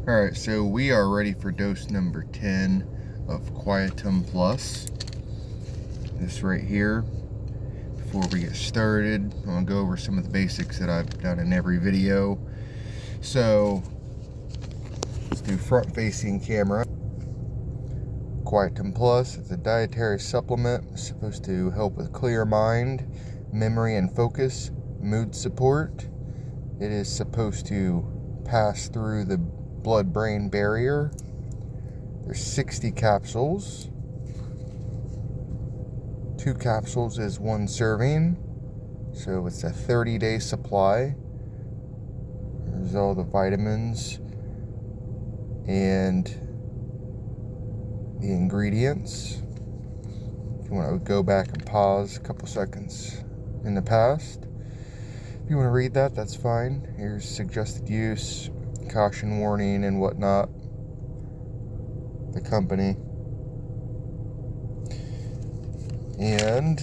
Alright, so we are ready for dose number 10 of Quietum Plus. This right here. Before we get started, I'm going to go over some of the basics that I've done in every video. So, let's do front-facing camera. Quietum Plus is a dietary supplement. It's supposed to help with clear mind, memory and focus, mood support. It is supposed to pass through the blood-brain barrier. There's 60 capsules. 2 capsules is 1 serving, so it's a 30-day supply. There's all the vitamins and the ingredients. If you want to go back and pause a couple seconds in the past, if you want to read that, that's fine. Here's suggested use, caution warning and whatnot, the company, and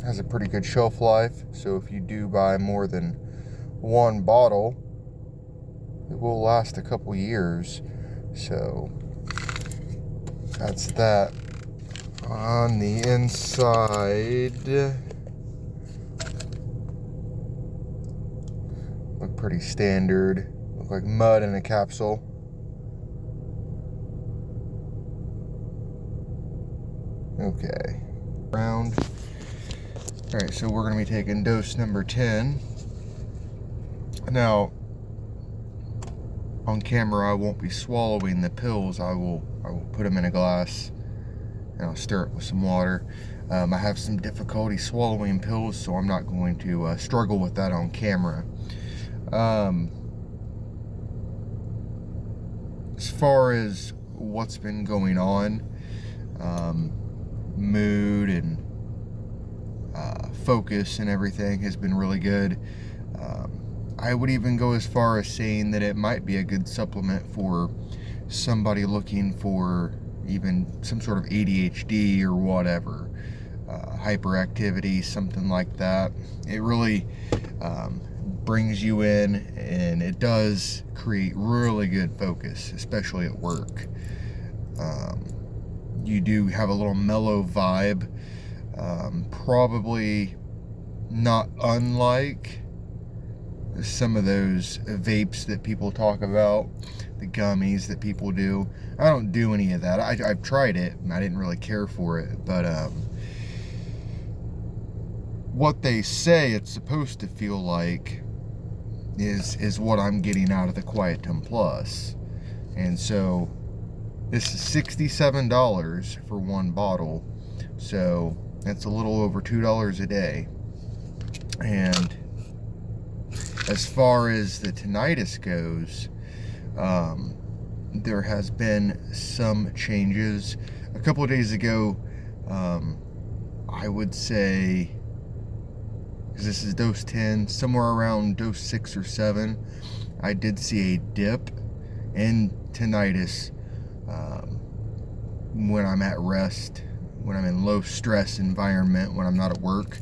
has a pretty good shelf life. So if you do buy more than 1 bottle, it will last a couple years. So that's that. On the inside, look pretty standard. Look like mud in a capsule. Okay. Round. Alright, so we're going to be taking dose number 10. Now, on camera I won't be swallowing the pills. I will put them in a glass and I'll stir it with some water. I have some difficulty swallowing pills, so I'm not going to struggle with that on camera. As far as what's been going on, mood and focus and everything has been really good. I would even go as far as saying that it might be a good supplement for somebody looking for even some sort of ADHD or whatever, hyperactivity, something like that. It really brings you in, and it does create really good focus, especially at work. You do have a little mellow vibe, probably not unlike some of those vapes that people talk about, the gummies that people do. I don't do any of that. I've tried it. I didn't really care for it, but what they say it's supposed to feel like is what I'm getting out of the Quietum Plus. And so this is $67 for 1 bottle, so that's a little over $2 a day. And as far as the tinnitus goes, there has been some changes. A couple of days ago, I would say, because this is dose 10, somewhere around dose 6 or 7, I did see a dip in tinnitus when I'm at rest, when I'm in low stress environment, when I'm not at work.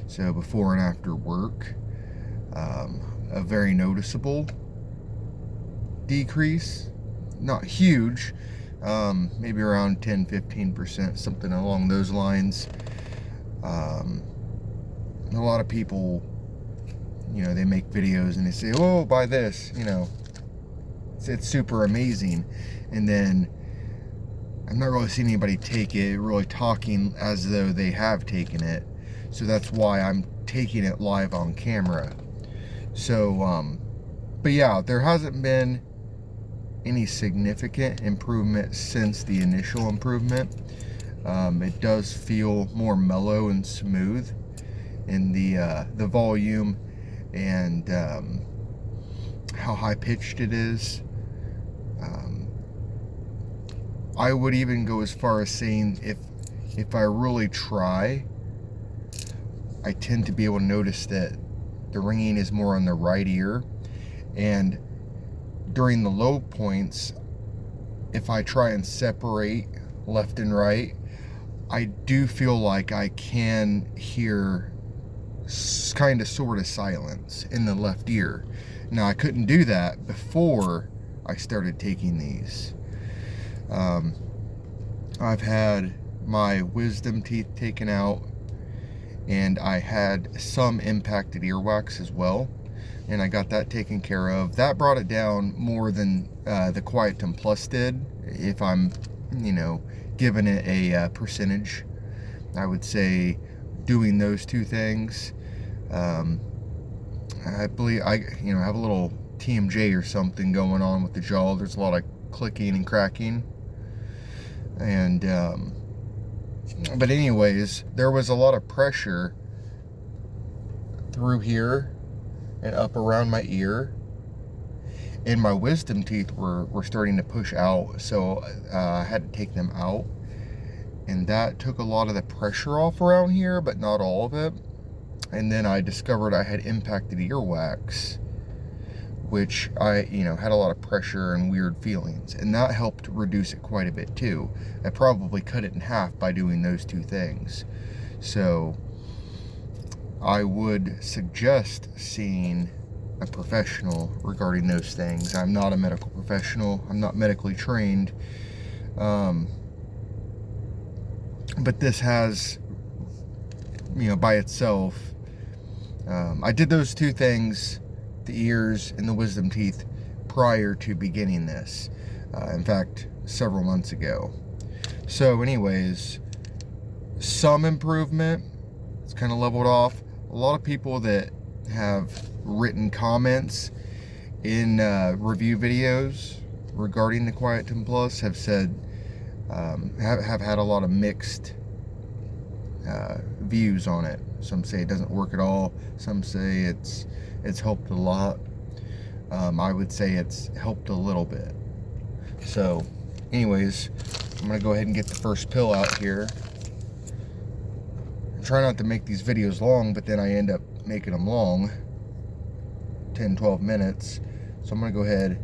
So before and after work, a very noticeable decrease, not huge, maybe around 10-15%, something along those lines. A lot of people, they make videos and they say, oh, buy this, it's super amazing, and then I'm not really seeing anybody take it, really talking as though they have taken it. So that's why I'm taking it live on camera. So, but yeah, there hasn't been any significant improvement since the initial improvement. It does feel more mellow and smooth in the volume and how high-pitched it is. I would even go as far as saying if I really try, I tend to be able to notice that the ringing is more on the right ear, and during the low points, if I try and separate left and right, I do feel like I can hear kind of sort of silence in the left ear. Now, I couldn't do that before I started taking these. I've had my wisdom teeth taken out, and I had some impacted earwax as well, and I got that taken care of. That brought it down more than the Quietum Plus did. If I'm, giving it a percentage, I would say doing those two things. I believe I have a little TMJ or something going on with the jaw. There's a lot of clicking and cracking, and but anyways, there was a lot of pressure through here and up around my ear, and my wisdom teeth were starting to push out, so I had to take them out, and that took a lot of the pressure off around here, but not all of it. And then I discovered I had impacted earwax, which I had a lot of pressure and weird feelings, and that helped reduce it quite a bit too. I probably cut it in half by doing those two things. So I would suggest seeing a professional regarding those things. I'm not a medical professional. I'm not medically trained. But this has, by itself, I did those two things, the ears and the wisdom teeth, prior to beginning this. In fact, several months ago. So anyways, some improvement. It's kind of leveled off. A lot of people that have written comments in review videos regarding the Quietum Plus have said, have had a lot of mixed views on it. Some say it doesn't work at all. Some say it's helped a lot. I would say it's helped a little bit. So anyways, I'm gonna go ahead and get the first pill out here. I try not to make these videos long, but then I end up making them long, 10-12 minutes. So I'm gonna go ahead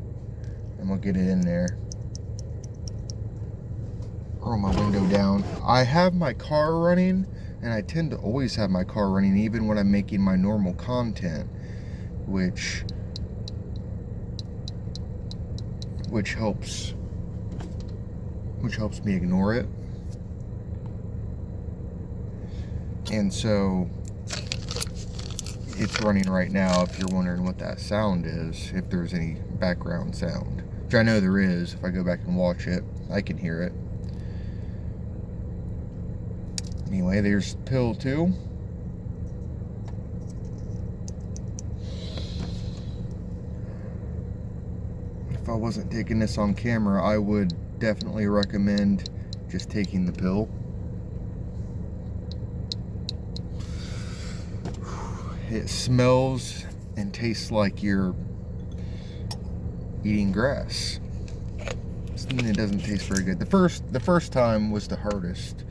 and we'll get it in there. Roll my window down. I have my car running, and I tend to always have my car running even when I'm making my normal content, which helps me ignore it. And so it's running right now, if you're wondering what that sound is, if there's any background sound, which I know there is. If I go back and watch it, I can hear it. Anyway, there's pill 2. If I wasn't taking this on camera, I would definitely recommend just taking the pill. It smells and tastes like you're eating grass. It doesn't taste very good. The first time was the hardest.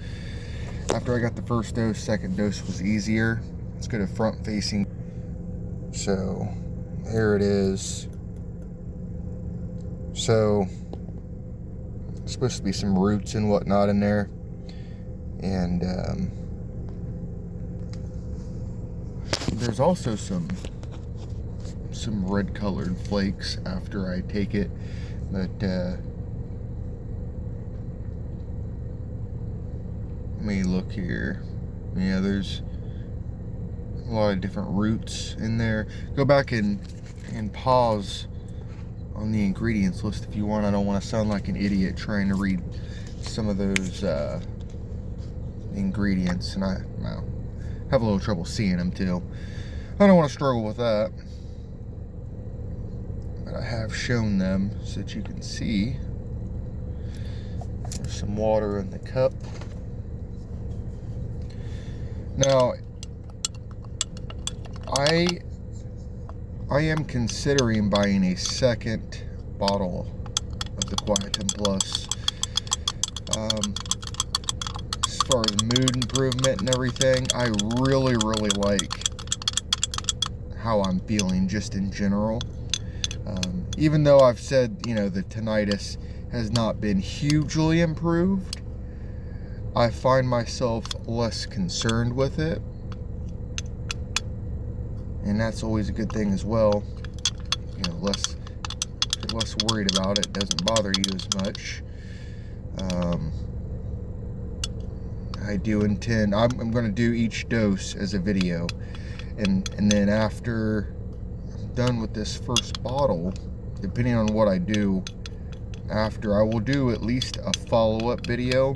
After I got the first dose, second dose was easier. Let's go to front facing. So here it is. So there's supposed to be some roots and whatnot in there, and there's also some red colored flakes after I take it, but let me look here. Yeah, there's a lot of different roots in there. Go back and pause on the ingredients list if you want. I don't want to sound like an idiot trying to read some of those ingredients, and I have a little trouble seeing them too. I don't want to struggle with that, but I have shown them so that you can see. There's some water in the cup. Now, I am considering buying a second bottle of the Quietum Plus. As far as mood improvement and everything, I really like how I'm feeling just in general. Even though I've said, the tinnitus has not been hugely improved, I find myself less concerned with it. And that's always a good thing as well. Less less worried about it. It doesn't bother you as much. I do intend, I'm going to do each dose as a video, and then after I'm done with this first bottle, depending on what I do after, I will do at least a follow-up video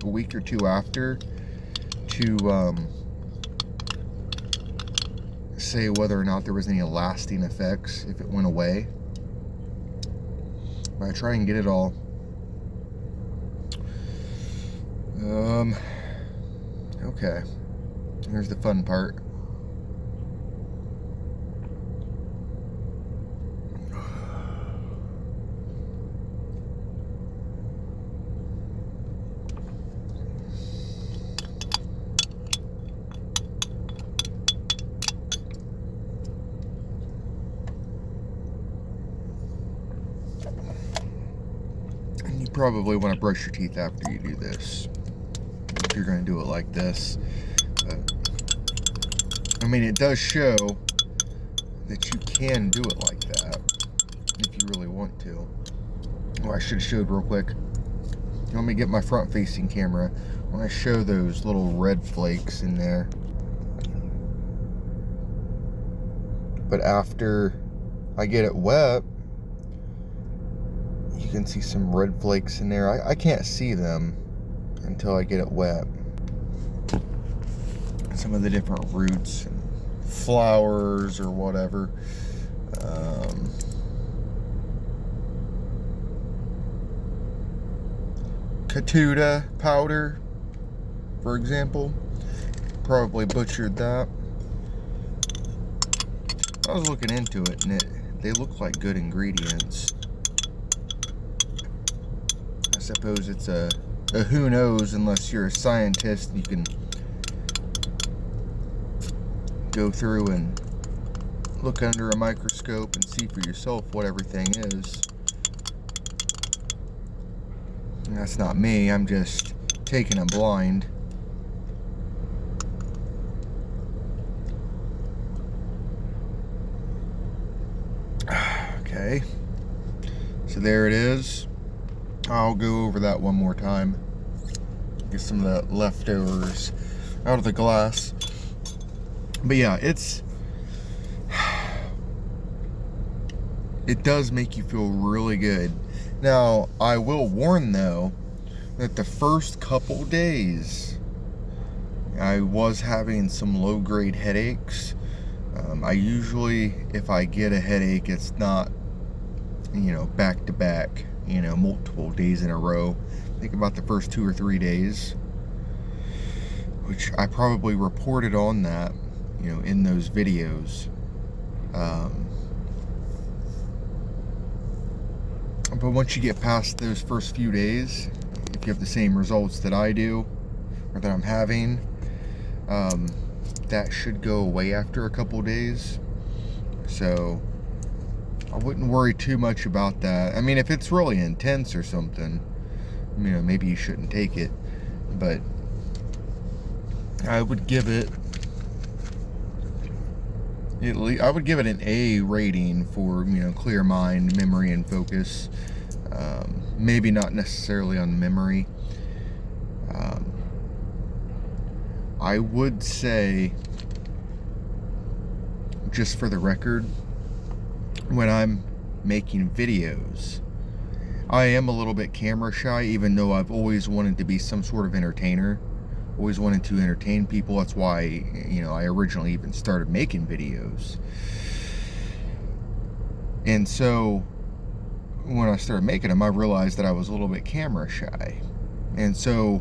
a week or two after to say whether or not there was any lasting effects, if it went away. But I try and get it all. Okay, here's the fun part. And you probably want to brush your teeth after you do this, if you're going to do it like this. I mean, it does show that you can do it like that if you really want to. Oh, I should have showed real quick. Let me get my front-facing camera. I want to show those little red flakes in there. But after I get it wet, you can see some red flakes in there. I can't see them until I get it wet. Some of the different roots and flowers or whatever. Catuda powder, for example. Probably butchered that. I was looking into it, and they look like good ingredients. I suppose it's a who knows, unless you're a scientist, you can go through and look under a microscope and see for yourself what everything is. And that's not me, I'm just taking a blind. Okay, so there it is. I'll go over that one more time. Get some of the leftovers out of the glass. But yeah, it does make you feel really good. Now, I will warn though, that the first couple days, I was having some low-grade headaches. I usually, if I get a headache, it's not, back to back, multiple days in a row. Think about the first 2 or 3 days, which I probably reported on that, in those videos. But once you get past those first few days, if you have the same results that I do, or that I'm having, that should go away after a couple days. So I wouldn't worry too much about that. I mean, if it's really intense or something, maybe you shouldn't take it. But I would give it an A rating for, clear mind, memory, and focus. Maybe not necessarily on memory. I would say, just for the record, when I'm making videos, I am a little bit camera shy, even though I've always wanted to be some sort of entertainer. Always wanted to entertain people. That's why, I originally even started making videos. And so when I started making them, I realized that I was a little bit camera shy. And so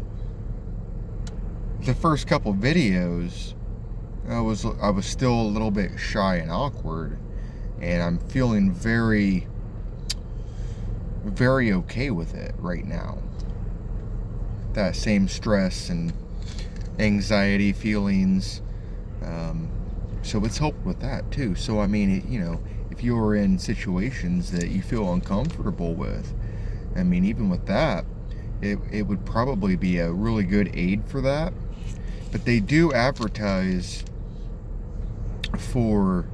the first couple videos, I was still a little bit shy and awkward, and I'm feeling very, very okay with it right now. That same stress and anxiety feelings, so it's helped with that too. So I mean, if you're in situations that you feel uncomfortable with, I mean, even with that, it would probably be a really good aid for that. But they do advertise for,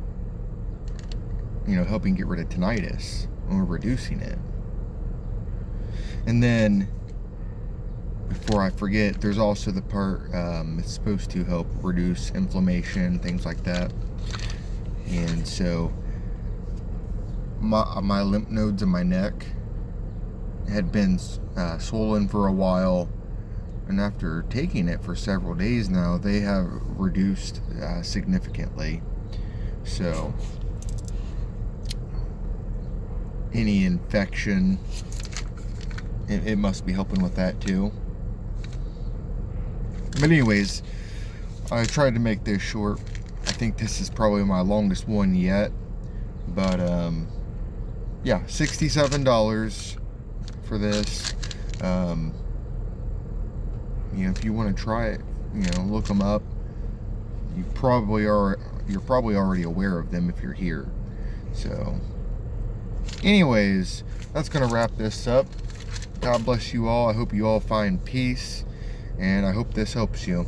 helping get rid of tinnitus. or reducing it. And then, before I forget, there's also the part it's supposed to help reduce inflammation, things like that. And so my lymph nodes in my neck had been swollen for a while, and after taking it for several days now, they have reduced significantly. So any infection, it must be helping with that too. But anyways, I tried to make this short. I think this is probably my longest one yet. But yeah, $67 for this. You know, if you want to try it, you know, look them up. You're probably already aware of them if you're here. So anyways, that's gonna wrap this up. God bless you all. I hope you all find peace, and I hope this helps you.